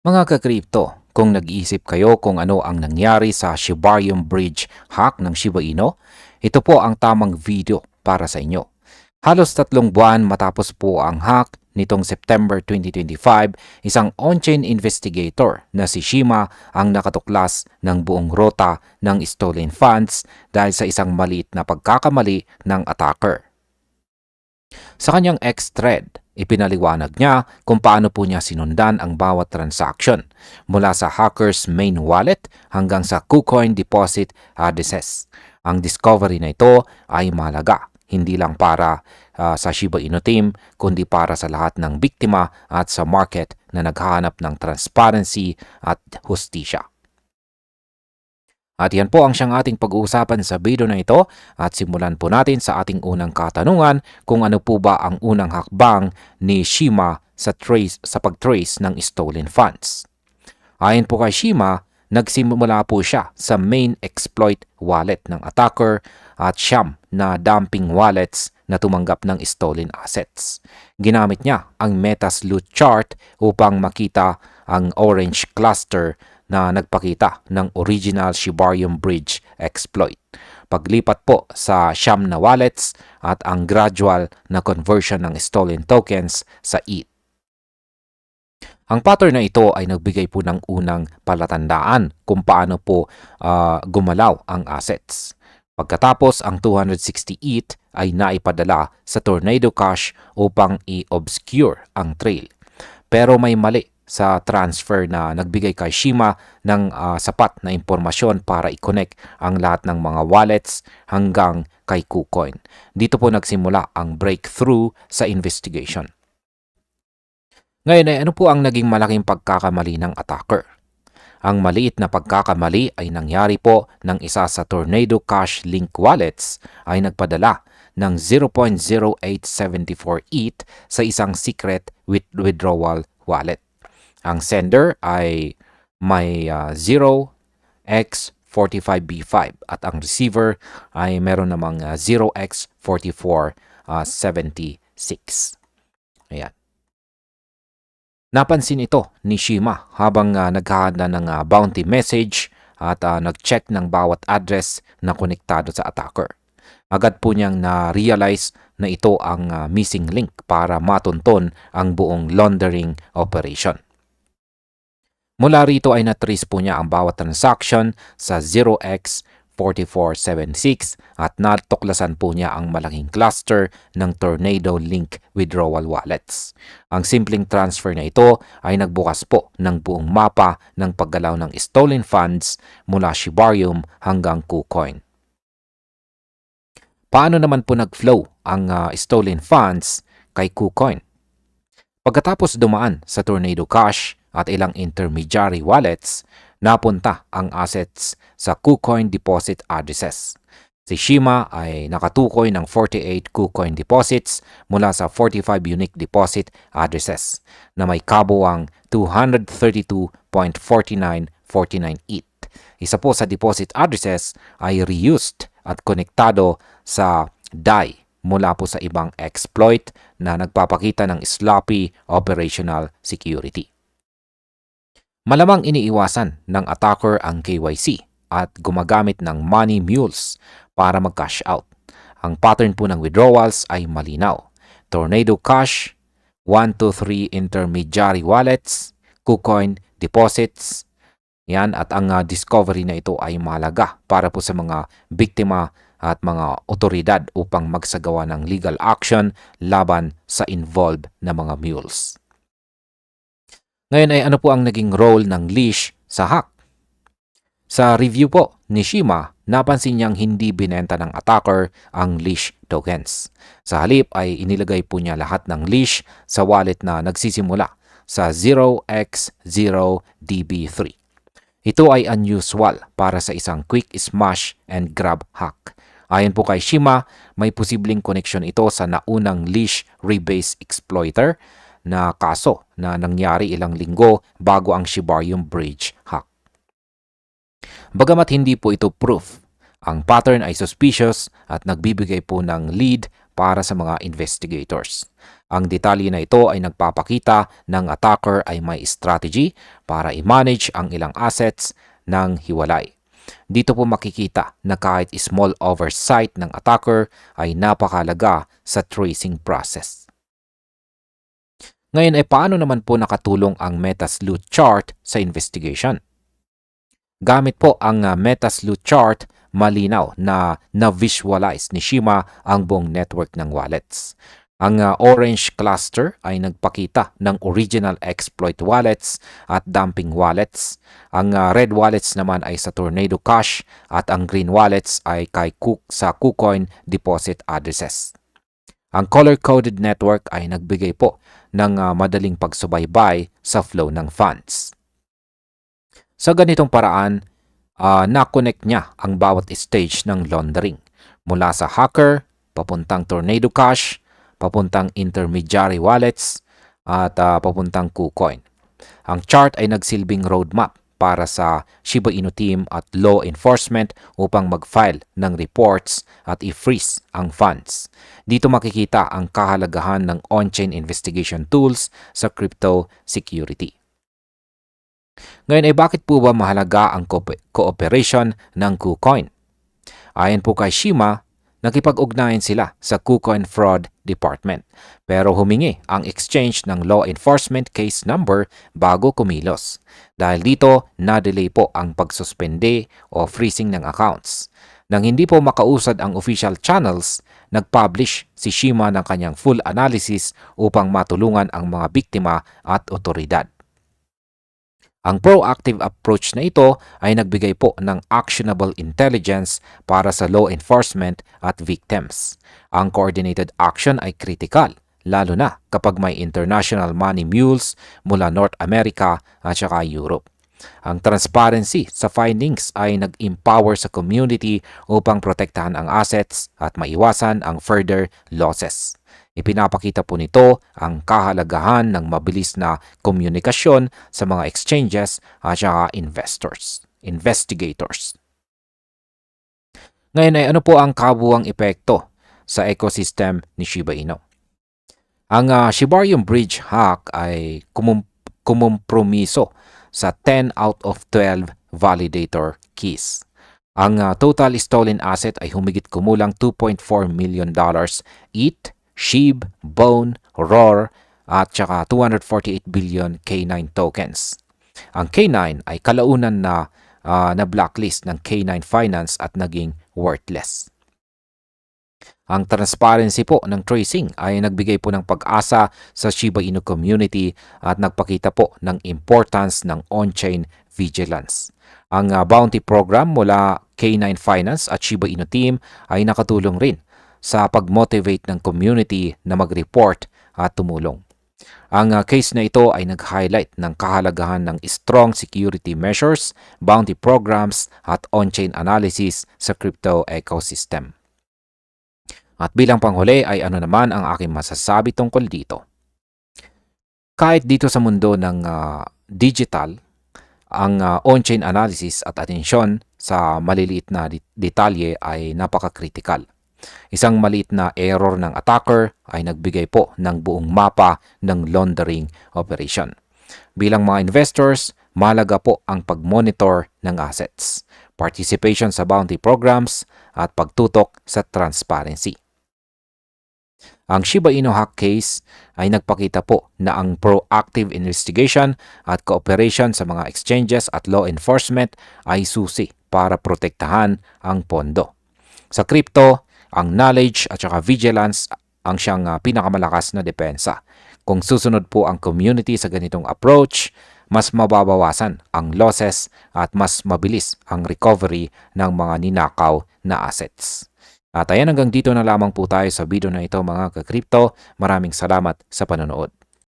Mga ka-crypto, kung nag-iisip kayo kung ano ang nangyari sa Shibarium Bridge hack ng Shiba Inu, ito po ang tamang video para sa inyo. Halos 3 buwan matapos po ang hack nitong September 2025, isang on-chain investigator na si Shima ang nakatuklas ng buong rota ng stolen funds dahil sa isang maliit na pagkakamali ng attacker. Sa kanyang X-thread, ipinaliwanag niya kung paano po niya sinundan ang bawat transaction mula sa hacker's main wallet hanggang sa KuCoin deposit addresses. Ang discovery na ito ay mahalaga, hindi lang para sa Shiba Inu team, kundi para sa lahat ng biktima at sa market na naghahanap ng transparency at hustisya. At yan po ang siyang ating pag-uusapan sa video na ito at simulan po natin sa ating unang katanungan kung ano po ba ang unang hakbang ni Shima sa pag-trace ng stolen funds. Ayon po kay Shima, nagsimula po siya sa main exploit wallet ng attacker at siyam na dumping wallets na tumanggap ng stolen assets. Ginamit niya ang Metas loot chart upang makita ang orange cluster na nagpakita ng original Shibarium Bridge exploit. Paglipat po sa siyam na wallets at ang gradual na conversion ng stolen tokens sa ETH. Ang pattern na ito ay nagbigay po ng unang palatandaan kung paano po gumalaw ang assets. Pagkatapos, ang 260 ETH ay naipadala sa Tornado Cash upang i-obscure ang trail. Pero may mali sa transfer na nagbigay kay Shima ng sapat na impormasyon para i-connect ang lahat ng mga wallets hanggang kay KuCoin. Dito po nagsimula ang breakthrough sa investigation. Ngayon ay ano po ang naging malaking pagkakamali ng attacker? Ang maliit na pagkakamali ay nangyari po ng isa sa Tornado Cash link wallets ay nagpadala ng 0.0874 ETH sa isang secret withdrawal wallet. Ang sender ay may 0x45B5 at ang receiver ay meron namang 0x4476. Ayan. Napansin ito ni Shima habang naghahanda ng bounty message at nag-check ng bawat address na konektado sa attacker. Agad po niyang na-realize na ito ang missing link para matunton ang buong laundering operation. Mula rito ay na-trace po niya ang bawat transaction sa 0x4476 at natuklasan po niya ang malaking cluster ng Tornado Link withdrawal wallets. Ang simpleng transfer na ito ay nagbukas po ng buong mapa ng paggalaw ng stolen funds mula Shibarium hanggang KuCoin. Paano naman po nag-flow ang stolen funds kay KuCoin? Pagkatapos dumaan sa Tornado Cash at ilang intermediary wallets, napunta ang assets sa KuCoin deposit addresses. Si Shima ay nakatukoy ng 48 KuCoin deposits mula sa 45 unique deposit addresses na may kabuwang 232.4949 ETH. Isa po sa deposit addresses ay reused at konektado sa DAI mula po sa ibang exploit na nagpapakita ng sloppy operational security. Malamang iniiwasan ng attacker ang KYC at gumagamit ng money mules para mag-cash out. Ang pattern po ng withdrawals ay malinaw. Tornado Cash, 123 intermediary wallets, KuCoin deposits. Yan, at ang discovery na ito ay mahalaga para po sa mga biktima at mga otoridad upang magsagawa ng legal action laban sa involved na mga mules. Ngayon ay ano po ang naging role ng leash sa hack? Sa review po ni Shima, napansin niyang hindi binenta ng attacker ang leash tokens. Sa halip ay inilagay po niya lahat ng leash sa wallet na nagsisimula sa 0x0db3. Ito ay unusual para sa isang quick smash and grab hack. Ayon po kay Shima, may posibleng connection ito sa naunang leash rebase exploiter na kaso na nangyari ilang linggo bago ang Shibarium Bridge hack. Bagamat hindi po ito proof, ang pattern ay suspicious at nagbibigay po ng lead para sa mga investigators. Ang detalye na ito ay nagpapakita ng attacker ay may strategy para i-manage ang ilang assets ng hiwalay. Dito po makikita na kahit small oversight ng attacker ay napakalaga sa tracing process. Ngayon ay paano naman po nakatulong ang Metasleuth chart sa investigation? Gamit po ang Metasleuth chart, malinaw na na-visualize ni Shima ang buong network ng wallets. Ang orange cluster ay nagpakita ng original exploit wallets at dumping wallets. Ang red wallets naman ay sa Tornado Cash at ang green wallets ay sa KuCoin deposit addresses. Ang color-coded network ay nagbigay po ng madaling pagsubaybay sa flow ng funds. Sa ganitong paraan, na-connect niya ang bawat stage ng laundering mula sa hacker, papuntang Tornado Cash, papuntang intermediary wallets, at papuntang KuCoin. Ang chart ay nagsilbing roadmap para sa Shiba Inu team at law enforcement upang mag-file ng reports at i-freeze ang funds. Dito makikita ang kahalagahan ng on-chain investigation tools sa crypto security. Ngayon ay bakit po ba mahalaga ang cooperation ng KuCoin? Ayon po kay Shima, nakipag-ugnayan sila sa KuCoin Fraud Department pero humingi ang exchange ng law enforcement case number bago kumilos. Dahil dito, na-delay po ang pagsuspende o freezing ng accounts. Nang hindi po makausad ang official channels, nag-publish si Shima ng kanyang full analysis upang matulungan ang mga biktima at otoridad. Ang proactive approach na ito ay nagbigay po ng actionable intelligence para sa law enforcement at victims. Ang coordinated action ay critical, lalo na kapag may international money mules mula North America at saka Europe. Ang transparency sa findings ay nag-empower sa community upang protektahan ang assets at maiwasan ang further losses. Ipinapakita po nito ang kahalagahan ng mabilis na komunikasyon sa mga exchanges at saka investigators. Ngayon ay ano po ang kabuuang epekto sa ecosystem ni Shiba Inu? Ang Shibarium Bridge hack ay kumompromiso sa 10 out of 12 validator keys. Ang total stolen asset ay humigit kumulang $2.4 million ETH, SHIB, BONE, ROAR at saka 248 billion K9 tokens. Ang K9 ay kalaunan na blacklist ng K9 Finance at naging worthless. Ang transparency po ng tracing ay nagbigay po ng pag-asa sa Shiba Inu community at nagpakita po ng importance ng on-chain vigilance. Ang bounty program mula K9 Finance at Shiba Inu team ay nakatulong rin sa pag-motivate ng community na mag-report at tumulong. Ang case na ito ay nag-highlight ng kahalagahan ng strong security measures, bounty programs at on-chain analysis sa crypto ecosystem. At bilang panghuli ay ano naman ang aking masasabi tungkol dito. Kahit dito sa mundo ng digital, ang on-chain analysis at atensyon sa maliliit na detalye ay napaka-critical. Isang maliit na error ng attacker ay nagbigay po ng buong mapa ng laundering operation. Bilang mga investors, mahalaga po ang pag-monitor ng assets, participation sa bounty programs, at pagtutok sa transparency. Ang Shiba Inu hack case ay nagpakita po na ang proactive investigation at cooperation sa mga exchanges at law enforcement ay susi para protektahan ang pondo. Sa crypto, ang knowledge at saka vigilance ang siyang pinakamalakas na depensa. Kung susunod po ang community sa ganitong approach, mas mababawasan ang losses at mas mabilis ang recovery ng mga ninakaw na assets. At ayan, hanggang dito na lamang po tayo sa video na ito mga ka-crypto. Maraming salamat sa panonood.